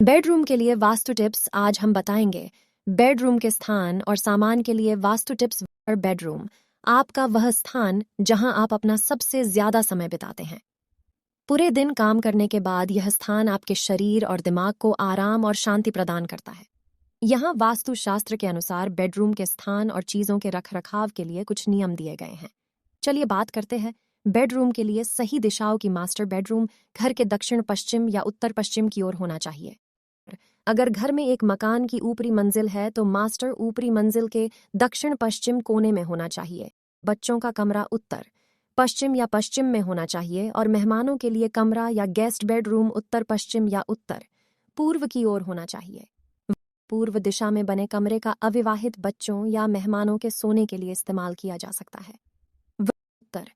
Bedroom के लिए vastu tips आज हम बताएंगे। बेडरूम के स्थान और सामान के लिए वास्तु टिप्स। और बेडरूम आपका वह स्थान जहां आप अपना सबसे ज्यादा समय बिताते हैं। पूरे दिन काम करने के बाद यह स्थान आपके शरीर और दिमाग को आराम और शांति प्रदान करता है। यहाँ वास्तु शास्त्र के अनुसार बेडरूम के स्थान और चीजों के रखरखाव के लिए कुछ नियम दिए गए हैं। चलिए बात करते हैं। बेडरूम के लिए सही दिशाओं की। मास्टर बेडरूम घर के दक्षिण पश्चिम या उत्तर पश्चिम की ओर होना चाहिए। अगर घर में एक मकान की ऊपरी मंजिल है तो मास्टर ऊपरी मंजिल के दक्षिण पश्चिम कोने में होना चाहिए। बच्चों का कमरा उत्तर पश्चिम या पश्चिम में होना चाहिए और मेहमानों के लिए कमरा या गेस्ट बेडरूम उत्तर पश्चिम या उत्तर पूर्व की ओर होना चाहिए। पूर्व दिशा में बने कमरे का अविवाहित बच्चों या मेहमानों के सोने के लिए इस्तेमाल किया जा सकता है। उत्तर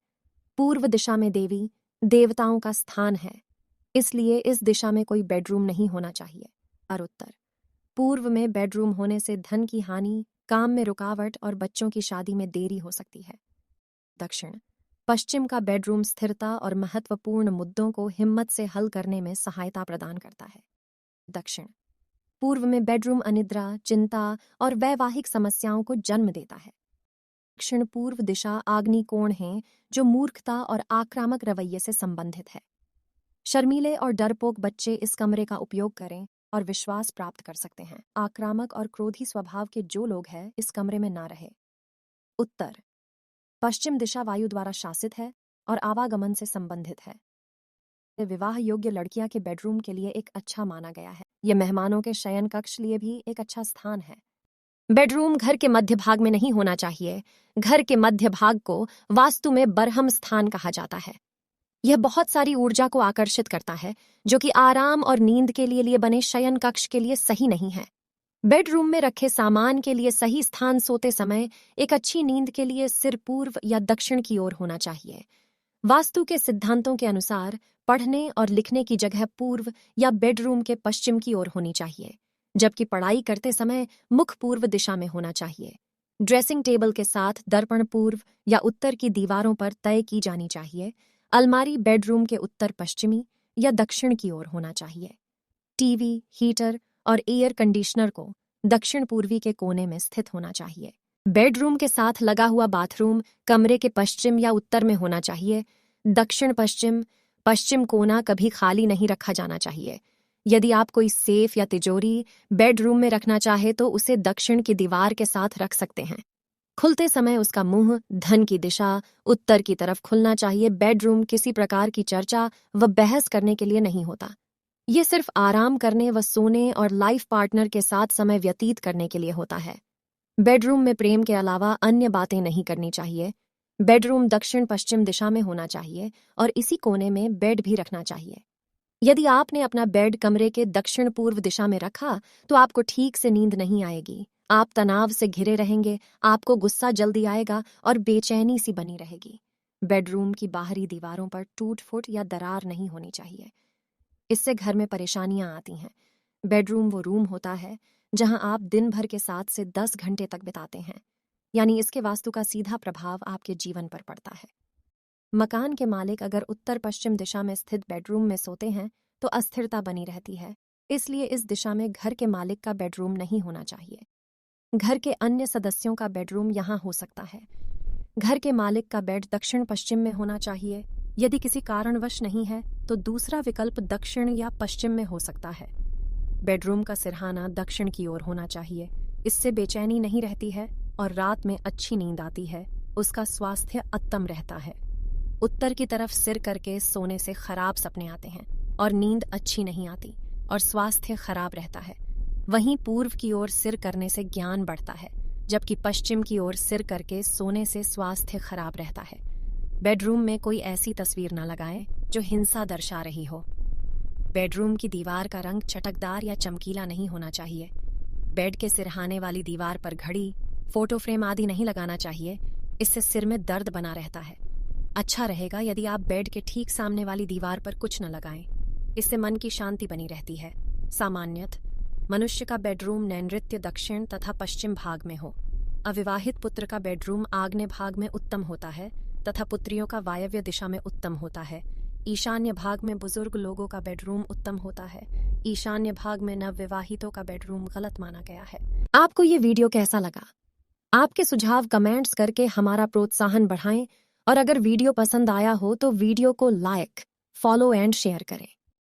पूर्व दिशा में देवी देवताओं का स्थान है, इसलिए इस दिशा में कोई बेडरूम नहीं होना चाहिए। और उत्तर पूर्व में बेडरूम होने से धन की हानि, काम में रुकावट और बच्चों की शादी में देरी हो सकती है। दक्षिण पश्चिम का बेडरूम स्थिरता और महत्वपूर्ण मुद्दों को हिम्मत से हल करने में सहायता प्रदान करता है। दक्षिण पूर्व में बेडरूम अनिद्रा, चिंता और वैवाहिक समस्याओं को जन्म देता है। दक्षिण पूर्व दिशा आग्नि कोण है जो मूर्खता और आक्रामक रवैये से संबंधित है। शर्मीले और डरपोक बच्चे इस कमरे का उपयोग करें और विश्वास प्राप्त कर सकते हैं। आक्रामक और क्रोधी स्वभाव के जो लोग हैं इस कमरे में ना रहे। उत्तर पश्चिम दिशा वायु द्वारा शासित है और आवागमन से संबंधित है। विवाह योग्य लड़कियां के बेडरूम के लिए एक अच्छा माना गया है। यह मेहमानों के शयन कक्ष लिए भी एक अच्छा स्थान है। बेडरूम घर के मध्य भाग में नहीं होना चाहिए। घर के मध्य भाग को वास्तु में बरहम स्थान कहा जाता है। यह बहुत सारी ऊर्जा को आकर्षित करता है जो कि आराम और नींद के लिए बने शयन कक्ष के लिए सही नहीं है। बेडरूम में रखे सामान के लिए सही स्थान सोते समय एक अच्छी नींद के लिए सिर पूर्व या दक्षिण की ओर होना चाहिए। वास्तु के सिद्धांतों के अनुसार पढ़ने और लिखने की जगह पूर्व या बेडरूम के पश्चिम की ओर होनी चाहिए, जबकि पढ़ाई करते समय मुख पूर्व दिशा में होना चाहिए। ड्रेसिंग टेबल के साथ दर्पण पूर्व या उत्तर की दीवारों पर तय की जानी चाहिए। अलमारी बेडरूम के उत्तर पश्चिमी या दक्षिण की ओर होना चाहिए। टीवी, हीटर और एयर कंडीशनर को दक्षिण पूर्वी के कोने में स्थित होना चाहिए। बेडरूम के साथ लगा हुआ बाथरूम कमरे के पश्चिम या उत्तर में होना चाहिए। दक्षिण पश्चिम पश्चिम कोना कभी खाली नहीं रखा जाना चाहिए। यदि आप कोई सेफ या तिजोरी बेडरूम में रखना चाहे तो उसे दक्षिण की दीवार के साथ रख सकते हैं। खुलते समय उसका मुंह धन की दिशा उत्तर की तरफ खुलना चाहिए। बेडरूम किसी प्रकार की चर्चा व बहस करने के लिए नहीं होता। ये सिर्फ आराम करने व सोने और लाइफ पार्टनर के साथ समय व्यतीत करने के लिए होता है। बेडरूम में प्रेम के अलावा अन्य बातें नहीं करनी चाहिए। बेडरूम दक्षिण पश्चिम दिशा में होना चाहिए और इसी कोने में बेड भी रखना चाहिए। यदि आपने अपना बेड कमरे के दक्षिण पूर्व दिशा में रखा तो आपको ठीक से नींद नहीं आएगी। आप तनाव से घिरे रहेंगे, आपको गुस्सा जल्दी आएगा और बेचैनी सी बनी रहेगी। बेडरूम की बाहरी दीवारों पर टूट फूट या दरार नहीं होनी चाहिए, इससे घर में परेशानियां आती हैं। बेडरूम वो रूम होता है जहां आप दिन भर के 7 से 10 घंटे तक बिताते हैं, यानी इसके वास्तु का सीधा प्रभाव आपके जीवन पर पड़ता है। मकान के मालिक अगर उत्तर पश्चिम दिशा में स्थित बेडरूम में सोते हैं तो अस्थिरता बनी रहती है, इसलिए इस दिशा में घर के मालिक का बेडरूम नहीं होना चाहिए। घर के अन्य सदस्यों का बेडरूम यहाँ हो सकता है। घर के मालिक का बेड दक्षिण पश्चिम में होना चाहिए। यदि किसी कारणवश नहीं है तो दूसरा विकल्प दक्षिण या पश्चिम में हो सकता है। बेडरूम का सिरहाना दक्षिण की ओर होना चाहिए, इससे बेचैनी नहीं रहती है और रात में अच्छी नींद आती है। उसका स्वास्थ्य उत्तम रहता है। उत्तर की तरफ सिर करके सोने से खराब सपने आते हैं और नींद अच्छी नहीं आती और स्वास्थ्य खराब रहता है। वहीं पूर्व की ओर सिर करने से ज्ञान बढ़ता है, जबकि पश्चिम की ओर सिर करके सोने से स्वास्थ्य खराब रहता है। बेडरूम में कोई ऐसी तस्वीर न लगाएं जो हिंसा दर्शा रही हो। बेडरूम की दीवार का रंग चटकदार या चमकीला नहीं होना चाहिए। बेड के सिरहाने वाली दीवार पर घड़ी, फोटो फ्रेम आदि नहीं लगाना चाहिए, इससे सिर में दर्द बना रहता है। अच्छा रहेगा यदि आप बेड के ठीक सामने वाली दीवार पर कुछ न लगाएं, इससे मन की शांति बनी रहती है। सामान्यतः मनुष्य का बेडरूम नैऋत्य दक्षिण तथा पश्चिम भाग में हो। अविवाहित पुत्र का बेडरूम आग्नेय भाग में उत्तम होता है तथा पुत्रियों का वायव्य दिशा में उत्तम होता है। ईशान्य भाग में बुजुर्ग लोगों का बेडरूम उत्तम होता है। ईशान्य भाग में नवविवाहितों का बेडरूम गलत माना गया है। आपको ये वीडियो कैसा लगा? आपके सुझाव कमेंट्स करके हमारा प्रोत्साहन बढ़ाएं और अगर वीडियो पसंद आया हो तो वीडियो को लाइक, फॉलो एंड शेयर करें।